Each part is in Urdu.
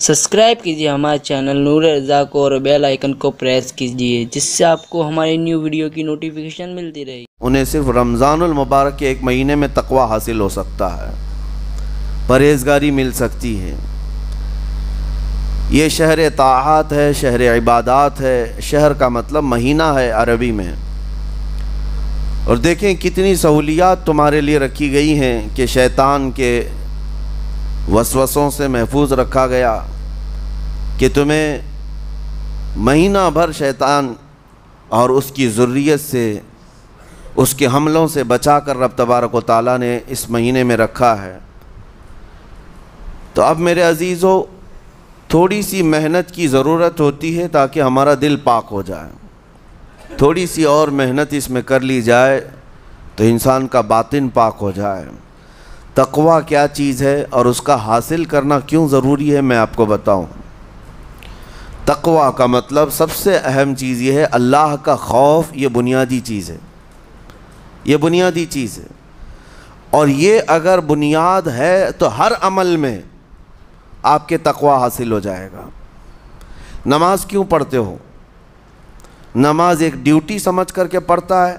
سبسکرائب کیجیے ہمارے چینل نور رضا کو اور بیل آئیکن کو پریس کیجیے جس سے آپ کو ہماری نیو ویڈیو کی نوٹیفیکیشن ملتی رہے۔ انہیں صرف رمضان المبارک کے ایک مہینے میں تقوی حاصل ہو سکتا ہے، پرہیزگاری مل سکتی ہے۔ یہ شہر طاعات ہے، شہر عبادات ہے۔ شہر کا مطلب مہینہ ہے عربی میں۔ اور دیکھیں کتنی سہولیات تمہارے لیے رکھی گئی ہیں کہ شیطان کے وسوسوں سے محفوظ رکھا گیا، کہ تمہیں مہینہ بھر شیطان اور اس کی ذریت سے، اس کے حملوں سے بچا کر رب تبارک و تعالیٰ نے اس مہینے میں رکھا ہے۔ تو اب میرے عزیزو، تھوڑی سی محنت کی ضرورت ہوتی ہے تاکہ ہمارا دل پاک ہو جائے۔ تھوڑی سی اور محنت اس میں کر لی جائے تو انسان کا باطن پاک ہو جائے۔ تقوی کیا چیز ہے اور اس کا حاصل کرنا کیوں ضروری ہے، میں آپ کو بتاؤں۔ تقوی کا مطلب سب سے اہم چیز یہ ہے اللہ کا خوف۔ یہ بنیادی چیز ہے، یہ بنیادی چیز ہے۔ اور یہ اگر بنیاد ہے تو ہر عمل میں آپ کے تقوی حاصل ہو جائے گا۔ نماز کیوں پڑھتے ہو؟ نماز ایک ڈیوٹی سمجھ کر کے پڑھتا ہے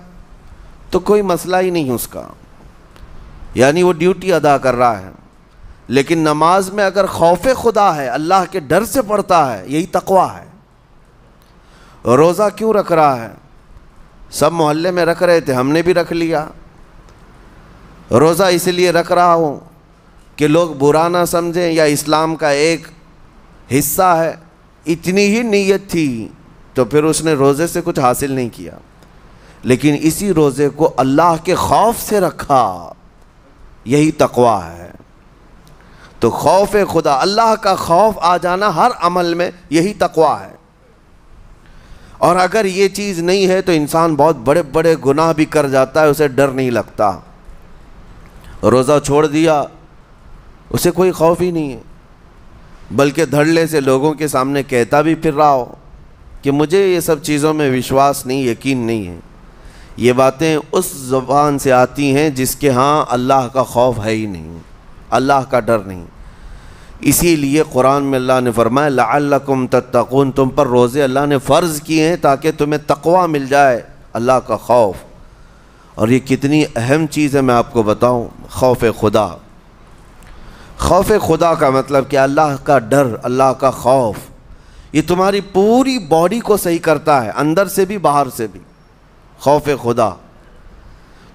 تو کوئی مسئلہ ہی نہیں اس کا، یعنی وہ ڈیوٹی ادا کر رہا ہے۔ لیکن نماز میں اگر خوف خدا ہے، اللہ کے ڈر سے پڑھتا ہے، یہی تقوی ہے۔ روزہ کیوں رکھ رہا ہے؟ سب محلے میں رکھ رہے تھے، ہم نے بھی رکھ لیا۔ روزہ اس لیے رکھ رہا ہوں کہ لوگ برا نہ سمجھیں، یا اسلام کا ایک حصہ ہے۔ اتنی ہی نیت تھی تو پھر اس نے روزے سے کچھ حاصل نہیں کیا، لیکن اسی روزے کو اللہ کے خوف سے رکھا، یہی تقوی ہے۔ تو خوف خدا، اللہ کا خوف آ جانا ہر عمل میں، یہی تقوی ہے۔ اور اگر یہ چیز نہیں ہے تو انسان بہت بڑے بڑے گناہ بھی کر جاتا ہے، اسے ڈر نہیں لگتا۔ روزہ چھوڑ دیا، اسے کوئی خوف ہی نہیں ہے، بلکہ دھڑلے سے لوگوں کے سامنے کہتا بھی پھر رہا ہو کہ مجھے یہ سب چیزوں میں وشواس نہیں، یقین نہیں ہے۔ یہ باتیں اس زبان سے آتی ہیں جس کے ہاں اللہ کا خوف ہے ہی نہیں، اللہ کا ڈر نہیں۔ اسی لیے قرآن میں اللہ نے فرمایا لعلکم تتقون، تم پر روزے اللہ نے فرض کیے ہیں تاکہ تمہیں تقوی مل جائے، اللہ کا خوف۔ اور یہ کتنی اہم چیز ہے میں آپ کو بتاؤں، خوف خدا۔ خوف خدا کا مطلب کہ اللہ کا ڈر، اللہ کا خوف، یہ تمہاری پوری باڈی کو صحیح کرتا ہے، اندر سے بھی باہر سے بھی۔ خوف خدا،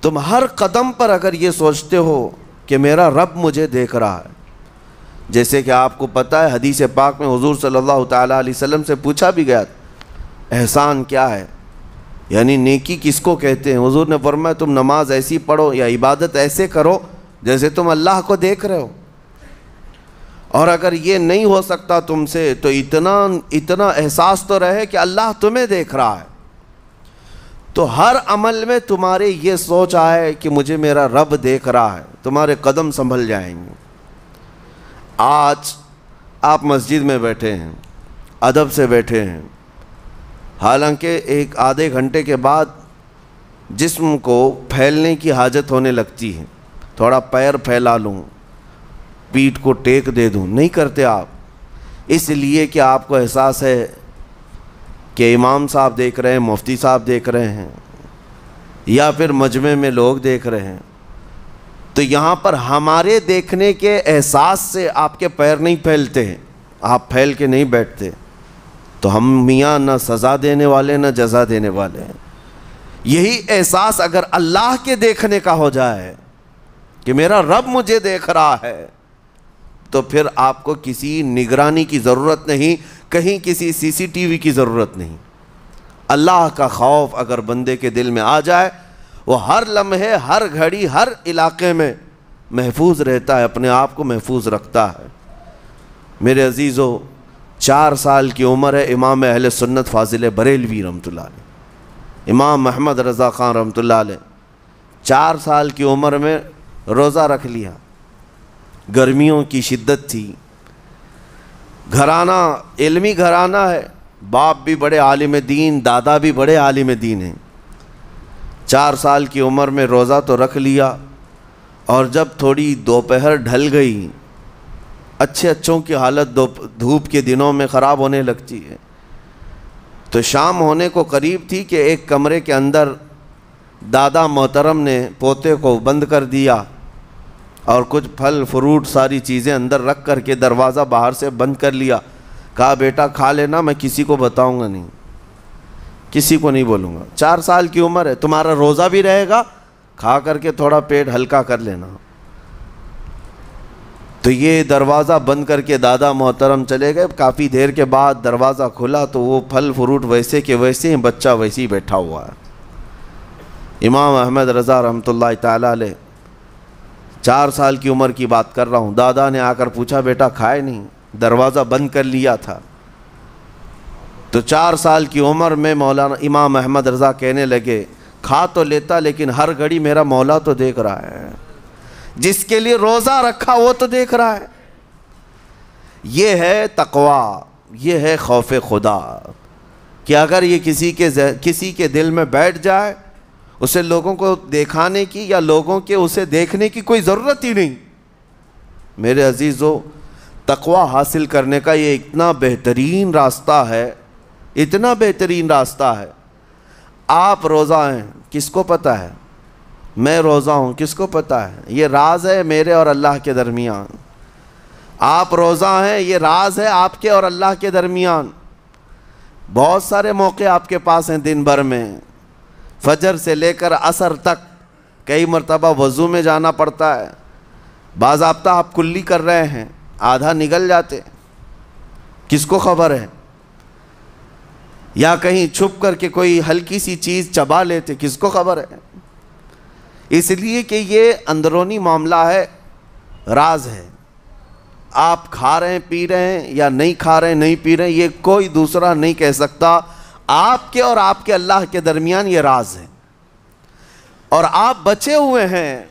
تم ہر قدم پر اگر یہ سوچتے ہو کہ میرا رب مجھے دیکھ رہا ہے، جیسے کہ آپ کو پتہ ہے حدیث پاک میں حضور صلی اللہ تعالیٰ علیہ وسلم سے پوچھا بھی گیا احسان کیا ہے، یعنی نیکی کس کو کہتے ہیں؟ حضور نے فرمایا تم نماز ایسی پڑھو یا عبادت ایسے کرو جیسے تم اللہ کو دیکھ رہے ہو۔ اور اگر یہ نہیں ہو سکتا تم سے تو اتنا احساس تو رہے کہ اللہ تمہیں دیکھ رہا ہے۔ تو ہر عمل میں تمہارے یہ سوچ آئے کہ مجھے میرا رب دیکھ رہا ہے، تمہارے قدم سنبھل جائیں گے۔ آج آپ مسجد میں بیٹھے ہیں، ادب سے بیٹھے ہیں، حالانکہ ایک آدھے گھنٹے کے بعد جسم کو پھیلنے کی حاجت ہونے لگتی ہے، تھوڑا پیر پھیلا لوں، پیٹھ کو ٹیک دے دوں، نہیں کرتے آپ، اس لیے کہ آپ کو احساس ہے کہ امام صاحب دیکھ رہے ہیں، مفتی صاحب دیکھ رہے ہیں، یا پھر مجمع میں لوگ دیکھ رہے ہیں۔ تو یہاں پر ہمارے دیکھنے کے احساس سے آپ کے پیر نہیں پھیلتے ہیں، آپ پھیل کے نہیں بیٹھتے۔ تو ہم میاں نہ سزا دینے والے نہ جزا دینے والے ہیں۔ یہی احساس اگر اللہ کے دیکھنے کا ہو جائے کہ میرا رب مجھے دیکھ رہا ہے، تو پھر آپ کو کسی نگرانی کی ضرورت نہیں، کہیں کسی سی سی ٹی وی کی ضرورت نہیں۔ اللہ کا خوف اگر بندے کے دل میں آ جائے، وہ ہر لمحے، ہر گھڑی، ہر علاقے میں محفوظ رہتا ہے، اپنے آپ کو محفوظ رکھتا ہے۔ میرے عزیزو، 4 سال کی عمر ہے امام اہل سنت فاضل بریلوی رحمۃ اللہ علیہ، امام محمد رضا خان رحمۃ اللہ علیہ، 4 سال کی عمر میں روزہ رکھ لیا۔ گرمیوں کی شدت تھی، گھرانہ علمی گھرانہ ہے، باپ بھی بڑے عالم دین، دادا بھی بڑے عالم دین ہیں۔ 4 سال کی عمر میں روزہ تو رکھ لیا، اور جب تھوڑی دوپہر ڈھل گئی اچھے اچھوں کی حالت دھوپ کے دنوں میں خراب ہونے لگتی ہے۔ تو شام ہونے کو قریب تھی کہ ایک کمرے کے اندر دادا محترم نے پوتے کو بند کر دیا اور کچھ پھل فروٹ ساری چیزیں اندر رکھ کر کے دروازہ باہر سے بند کر لیا۔ کہا بیٹا کھا لینا، میں کسی کو بتاؤں گا نہیں، کسی کو نہیں بولوں گا، 4 سال کی عمر ہے، تمہارا روزہ بھی رہے گا، کھا کر کے تھوڑا پیٹ ہلکا کر لینا۔ تو یہ دروازہ بند کر کے دادا محترم چلے گئے۔ کافی دیر کے بعد دروازہ کھلا تو وہ پھل فروٹ ویسے کے ویسے ہیں، بچہ ویسے ہی بیٹھا ہوا ہے۔ امام احمد رضا رحمۃ اللہ تعالیٰ علیہ، 4 سال کی عمر کی بات کر رہا ہوں، دادا نے آ کر پوچھا بیٹا کھائے نہیں؟ دروازہ بند کر لیا تھا۔ تو 4 سال کی عمر میں مولانا امام احمد رضا کہنے لگے کھا تو لیتا لیکن ہر گھڑی میرا مولا تو دیکھ رہا ہے، جس کے لیے روزہ رکھا وہ تو دیکھ رہا ہے۔ یہ ہے تقویٰ، یہ ہے خوف خدا، کہ اگر یہ کسی کے دل میں بیٹھ جائے، اسے لوگوں کو دکھانے کی یا لوگوں کے اسے دیکھنے کی کوئی ضرورت ہی نہیں۔ میرے عزیزو، تقویٰ حاصل کرنے کا یہ اتنا بہترین راستہ ہے، اتنا بہترین راستہ ہے۔ آپ روزہ ہیں، کس کو پتہ ہے؟ میں روزہ ہوں، کس کو پتہ ہے؟ یہ راز ہے میرے اور اللہ کے درمیان۔ آپ روزہ ہیں، یہ راز ہے آپ کے اور اللہ کے درمیان۔ بہت سارے موقع آپ کے پاس ہیں دن بھر میں، فجر سے لے کر عصر تک کئی مرتبہ وضو میں جانا پڑتا ہے، باضابطہ آپ کلی کر رہے ہیں، آدھا نگل جاتے، کس کو خبر ہے؟ یا کہیں چھپ کر کے کوئی ہلکی سی چیز چبا لیتے، کس کو خبر ہے؟ اس لیے کہ یہ اندرونی معاملہ ہے، راز ہے۔ آپ کھا رہے ہیں پی رہے ہیں یا نہیں کھا رہے ہیں نہیں پی رہے ہیں، یہ کوئی دوسرا نہیں کہہ سکتا۔ آپ کے اور آپ کے اللہ کے درمیان یہ راز ہے، اور آپ بچے ہوئے ہیں۔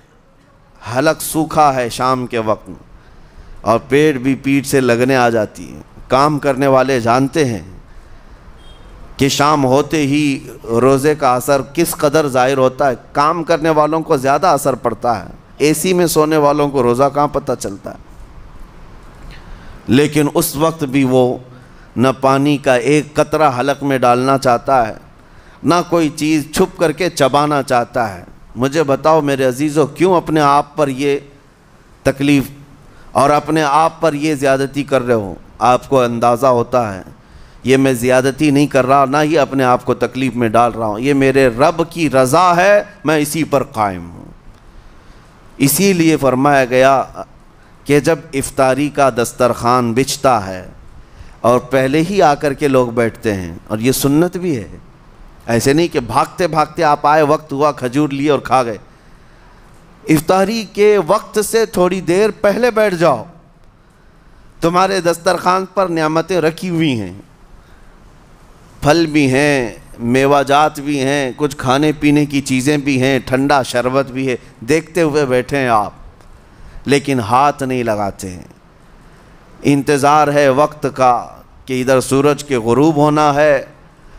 حلق سوکھا ہے شام کے وقت میں، اور پیٹ بھی پیٹ سے لگنے آ جاتی ہے۔ کام کرنے والے جانتے ہیں کہ شام ہوتے ہی روزے کا اثر کس قدر ظاہر ہوتا ہے۔ کام کرنے والوں کو زیادہ اثر پڑتا ہے، اے سی میں سونے والوں کو روزہ کہاں پتہ چلتا ہے۔ لیکن اس وقت بھی وہ نہ پانی کا ایک قطرہ حلق میں ڈالنا چاہتا ہے، نہ کوئی چیز چھپ کر کے چبانا چاہتا ہے۔ مجھے بتاؤ میرے عزیزو، کیوں اپنے آپ پر یہ تکلیف اور اپنے آپ پر یہ زیادتی کر رہے ہو؟ آپ کو اندازہ ہوتا ہے یہ میں زیادتی نہیں کر رہا، نہ ہی اپنے آپ کو تکلیف میں ڈال رہا ہوں، یہ میرے رب کی رضا ہے، میں اسی پر قائم ہوں۔ اسی لیے فرمایا گیا کہ جب افطاری کا دسترخوان بچھتا ہے اور پہلے ہی آ کر کے لوگ بیٹھتے ہیں، اور یہ سنت بھی ہے، ایسے نہیں کہ بھاگتے بھاگتے آپ آئے، وقت ہوا کھجور لیے اور کھا گئے۔ افطاری کے وقت سے تھوڑی دیر پہلے بیٹھ جاؤ، تمہارے دسترخوان پر نعمتیں رکھی ہوئی ہیں، پھل بھی ہیں، میوہ جات بھی ہیں، کچھ کھانے پینے کی چیزیں بھی ہیں، ٹھنڈا شربت بھی ہے، دیکھتے ہوئے بیٹھے ہیں آپ، لیکن ہاتھ نہیں لگاتے ہیں۔ انتظار ہے وقت کا کہ ادھر سورج کے غروب ہونا ہے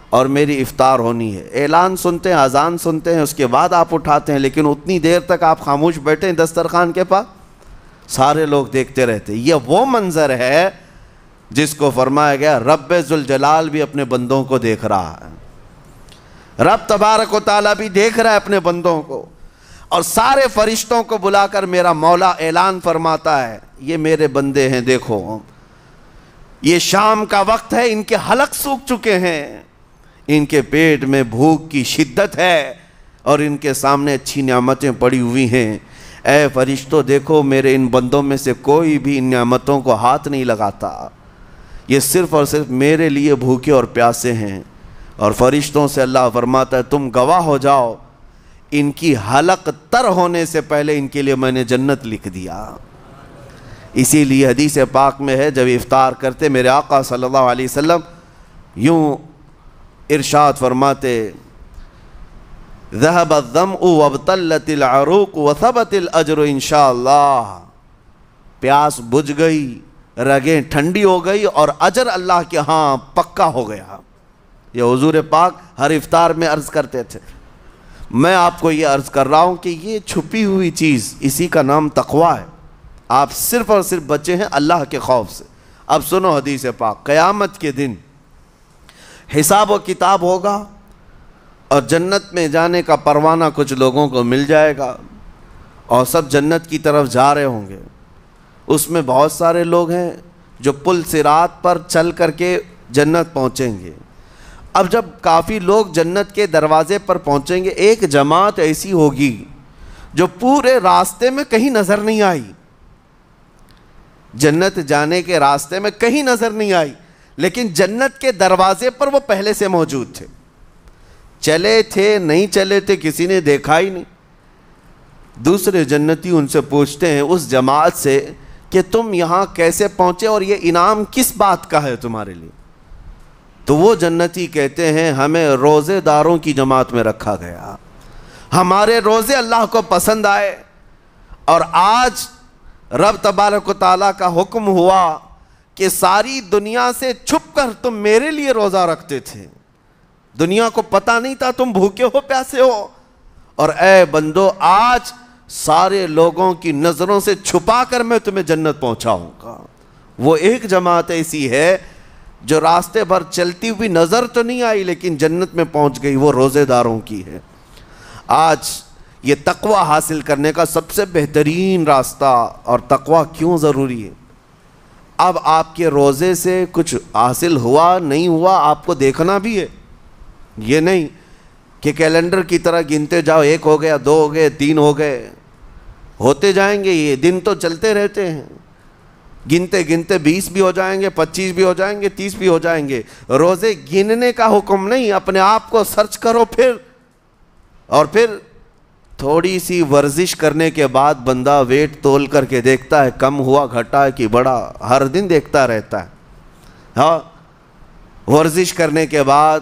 اور میری افطار ہونی ہے، اعلان سنتے ہیں، اذان سنتے ہیں، اس کے بعد آپ اٹھاتے ہیں، لیکن اتنی دیر تک آپ خاموش بیٹھے ہیں دسترخوان کے پاس، سارے لوگ دیکھتے رہتے۔ یہ وہ منظر ہے جس کو فرمایا گیا رب ذوالجلال بھی اپنے بندوں کو دیکھ رہا ہے، رب تبارک و تعالیٰ بھی دیکھ رہا ہے اپنے بندوں کو، اور سارے فرشتوں کو بلا کر میرا مولا اعلان فرماتا ہے یہ میرے بندے ہیں، دیکھو یہ شام کا وقت ہے، ان کے حلق سوکھ چکے ہیں، ان کے پیٹ میں بھوک کی شدت ہے اور ان کے سامنے اچھی نعمتیں پڑی ہوئی ہیں۔ اے فرشتوں دیکھو میرے ان بندوں میں سے کوئی بھی ان نعمتوں کو ہاتھ نہیں لگاتا، یہ صرف اور صرف میرے لیے بھوکے اور پیاسے ہیں۔ اور فرشتوں سے اللہ فرماتا ہے تم گواہ ہو جاؤ، ان کی حلق تر ہونے سے پہلے ان کے لیے میں نے جنت لکھ دیا۔ اسی لیے حدیث پاک میں ہے جب افطار کرتے میرے آقا صلی اللہ علیہ وسلم یوں ارشاد فرماتے ذهب الظمأ وابتلت العروق وثبت الاجر انشاءاللہ، پیاس بجھ گئی، رگیں ٹھنڈی ہو گئی اور اجر اللہ کے ہاں پکا ہو گیا۔ یہ حضور پاک ہر افطار میں عرض کرتے تھے۔ میں آپ کو یہ عرض کر رہا ہوں کہ یہ چھپی ہوئی چیز، اسی کا نام تقویٰ ہے۔ آپ صرف اور صرف بچے ہیں اللہ کے خوف سے۔ اب سنو حدیث پاک، قیامت کے دن حساب و کتاب ہوگا اور جنت میں جانے کا پروانہ کچھ لوگوں کو مل جائے گا اور سب جنت کی طرف جا رہے ہوں گے۔ اس میں بہت سارے لوگ ہیں جو پل صراط پر چل کر کے جنت پہنچیں گے۔ اب جب کافی لوگ جنت کے دروازے پر پہنچیں گے، ایک جماعت ایسی ہوگی جو پورے راستے میں کہیں نظر نہیں آئی، جنت جانے کے راستے میں کہیں نظر نہیں آئی، لیکن جنت کے دروازے پر وہ پہلے سے موجود تھے، چلے تھے نہیں چلے تھے کسی نے دیکھا ہی نہیں۔ دوسرے جنتی ان سے پوچھتے ہیں اس جماعت سے کہ تم یہاں کیسے پہنچے اور یہ انعام کس بات کا ہے تمہارے لیے؟ تو وہ جنتی کہتے ہیں ہمیں روزے داروں کی جماعت میں رکھا گیا، ہمارے روزے اللہ کو پسند آئے، اور آج رب تبارک و تعالیٰ کا حکم ہوا کہ ساری دنیا سے چھپ کر تم میرے لیے روزہ رکھتے تھے، دنیا کو پتہ نہیں تھا تم بھوکے ہو پیاسے ہو، اور اے بندو آج سارے لوگوں کی نظروں سے چھپا کر میں تمہیں جنت پہنچاؤں گا۔ وہ ایک جماعت ایسی ہے جو راستے بھر چلتی ہوئی نظر تو نہیں آئی لیکن جنت میں پہنچ گئی، وہ روزے داروں کی ہے۔ آج یہ تقوی حاصل کرنے کا سب سے بہترین راستہ، اور تقوی کیوں ضروری ہے؟ اب آپ کے روزے سے کچھ حاصل ہوا نہیں ہوا آپ کو دیکھنا بھی ہے، یہ نہیں کہ کیلنڈر کی طرح گنتے جاؤ، 1 ہو گیا، 2 ہو گئے، 3 ہو گئے، ہوتے جائیں گے، یہ دن تو چلتے رہتے ہیں، گنتے گنتے 20 بھی ہو جائیں گے، 25 بھی ہو جائیں گے، 30 بھی ہو جائیں گے۔ روزے گننے کا حکم نہیں، اپنے آپ کو سرچ کرو پھر تھوڑی سی ورزش کرنے کے بعد بندہ ویٹ تول کر کے دیکھتا ہے کم ہوا گھٹا ہے کہ بڑا، ہر دن دیکھتا رہتا ہے۔ ہاں، ورزش کرنے کے بعد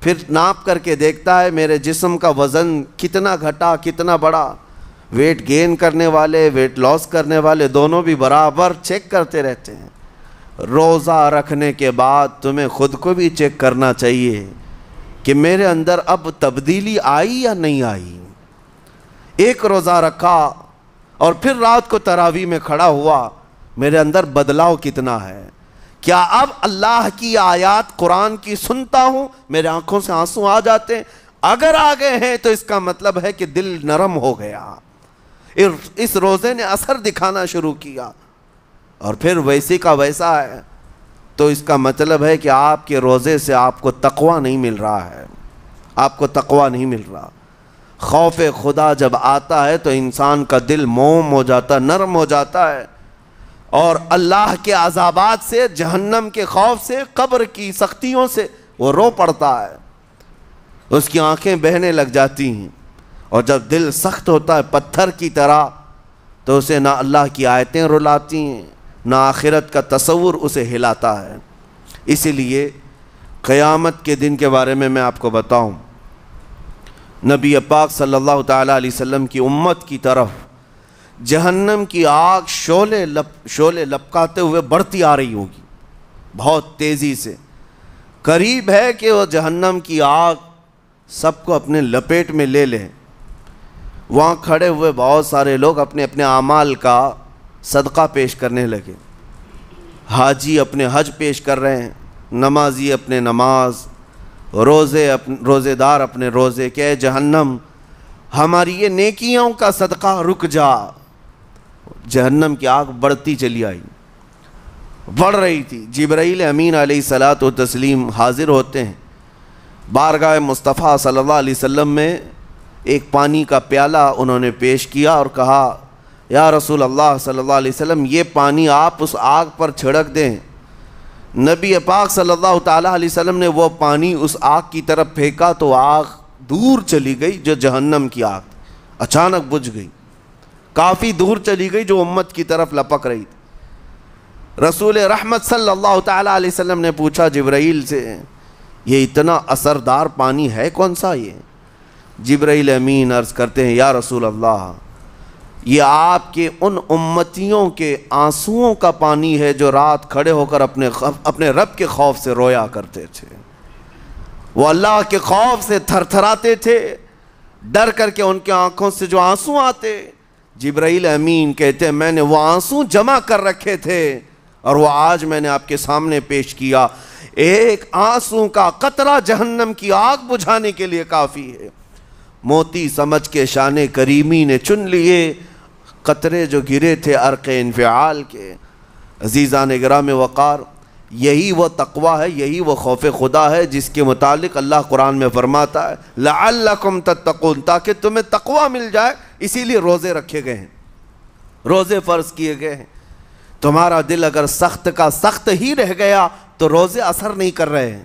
پھر ناپ کر کے دیکھتا ہے میرے جسم کا وزن کتنا گھٹا کتنا بڑا۔ ویٹ گین کرنے والے ویٹ لاس کرنے والے دونوں بھی برابر چیک کرتے رہتے ہیں۔ روزہ رکھنے کے بعد تمہیں خود کو بھی چیک کرنا چاہیے کہ میرے اندر اب تبدیلی آئی یا نہیں آئی۔ ایک روزہ رکھا اور پھر رات کو تراویح میں کھڑا ہوا، میرے اندر بدلاؤ کتنا ہے؟ کیا اب اللہ کی آیات قرآن کی سنتا ہوں میرے آنکھوں سے آنسو آ جاتے ہیں؟ اگر آ گئے ہیں تو اس کا مطلب ہے کہ دل نرم ہو گیا، اس روزے نے اثر دکھانا شروع کیا، اور پھر ویسے کا ویسا ہے، تو اس کا مطلب ہے کہ آپ کے روزے سے آپ کو تقوی نہیں مل رہا ہے، آپ کو تقوی نہیں مل رہا۔ خوف خدا جب آتا ہے تو انسان کا دل موم ہو جاتا، نرم ہو جاتا ہے، اور اللہ کے عذابات سے، جہنم کے خوف سے، قبر کی سختیوں سے وہ رو پڑتا ہے، اس کی آنکھیں بہنے لگ جاتی ہیں، اور جب دل سخت ہوتا ہے پتھر کی طرح تو اسے نہ اللہ کی آیتیں رلاتی ہیں نہ آخرت کا تصور اسے ہلاتا ہے۔ اسی لیے قیامت کے دن کے بارے میں آپ کو بتاؤں، نبی پاک صلی اللہ تعالیٰ علیہ وسلم کی امت کی طرف جہنم کی آگ شعلے لپکاتے ہوئے بڑھتی آ رہی ہوگی، بہت تیزی سے، قریب ہے کہ وہ جہنم کی آگ سب کو اپنے لپیٹ میں لے لیں۔ وہاں کھڑے ہوئے بہت سارے لوگ اپنے اپنے اعمال کا صدقہ پیش کرنے لگے، حاجی اپنے حج پیش کر رہے ہیں، نمازی اپنے نماز، روزے دار اپنے روزے، کہ اے جہنم ہماری یہ نیکیوں کا صدقہ رک جا۔ جہنم کی آگ بڑھتی چلی آئی، بڑھ رہی تھی۔ جبرائیل امین علیہ الصلاۃ والتسلیم حاضر ہوتے ہیں بارگاہ مصطفیٰ صلی اللہ علیہ وسلم میں، ایک پانی کا پیالہ انہوں نے پیش کیا اور کہا یا رسول اللہ صلی اللہ علیہ وسلم یہ پانی آپ اس آگ پر چھڑک دیں۔ نبی پاک صلی اللہ تعالیٰ علیہ وسلم نے وہ پانی اس آگ کی طرف پھینکا تو آگ دور چلی گئی، جو جہنم کی آگ اچانک بجھ گئی، کافی دور چلی گئی جو امت کی طرف لپک رہی تھی۔ رسول رحمت صلی اللہ تعالیٰ علیہ وسلم نے پوچھا جبرائیل سے یہ اتنا اثردار پانی ہے کون سا؟ یہ جبرائیل امین عرض کرتے ہیں یا رسول اللہ یہ آپ کے ان امتیوں کے آنسوؤں کا پانی ہے جو رات کھڑے ہو کر اپنے رب کے خوف سے رویا کرتے تھے، وہ اللہ کے خوف سے تھر تھراتے تھے، ڈر کر کے ان کے آنکھوں سے جو آنسو آتے جبرائیل امین کہتے ہیں میں نے وہ آنسو جمع کر رکھے تھے اور وہ آج میں نے آپ کے سامنے پیش کیا. ایک آنسو کا قطرہ جہنم کی آگ بجھانے کے لیے کافی ہے. موتی سمجھ کے شان کریمی نے چن لیے قطرے جو گرے تھے عرق انفعال کے. عزیزان گرام وقار، یہی وہ تقوی ہے، یہی وہ خوف خدا ہے جس کے متعلق اللہ قرآن میں فرماتا ہے لعلکم تتقون، تاکہ تمہیں تقوی مل جائے. اسی لیے روزے رکھے گئے ہیں، روزے فرض کیے گئے ہیں. تمہارا دل اگر سخت کا سخت ہی رہ گیا تو روزے اثر نہیں کر رہے ہیں،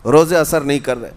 روزے اثر نہیں کر رہے.